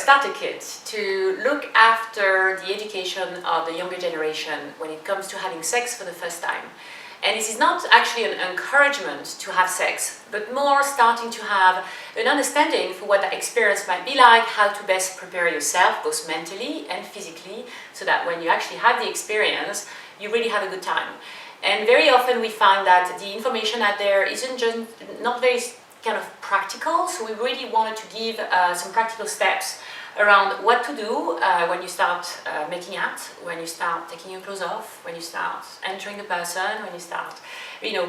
starter kit to look after the education of the younger generation when it comes to having sex for the first time. And this is not actually an encouragement to have sex, but more starting to have an understanding for what that experience might be like, how to best prepare yourself, both mentally and physically, so that when you actually have the experience, you really have a good time. And very often we find that the information out there isn't just not very kind of practical, so we really wanted to give some practical steps around what to do when you start making out, when you start taking your clothes off, when you start entering the person, when you start,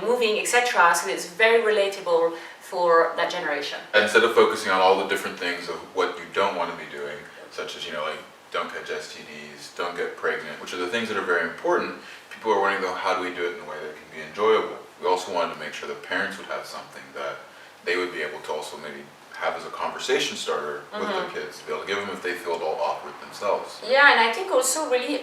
moving, etc. So it's very relatable for that generation. Instead of focusing on all the different things of what you don't want to be doing, such as like don't catch STDs, don't get pregnant, which are the things that are very important, people are wondering though, how do we do it in a way that can be enjoyable? We also wanted to make sure that parents would have something that they would be able to also maybe have as a conversation starter with their kids, to be able to give them if they feel at all awkward themselves. Yeah, and I think also really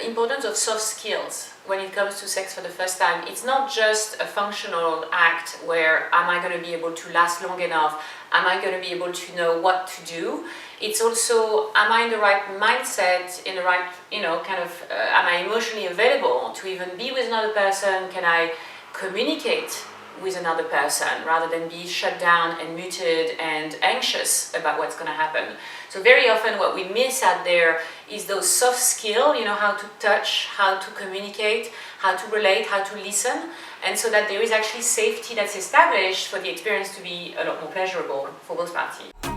importance of soft skills when it comes to sex for the first time. It's not just a functional act where am I going to be able to last long enough, am I going to be able to know what to do. It's also, am I in the right mindset, in the right, am I emotionally available to even be with another person, can I communicate with another person rather than be shut down and muted and anxious about what's going to happen. So very often what we miss out there is those soft skills, how to touch, how to communicate, how to relate, how to listen, and so that there is actually safety that's established for the experience to be a lot more pleasurable for both parties.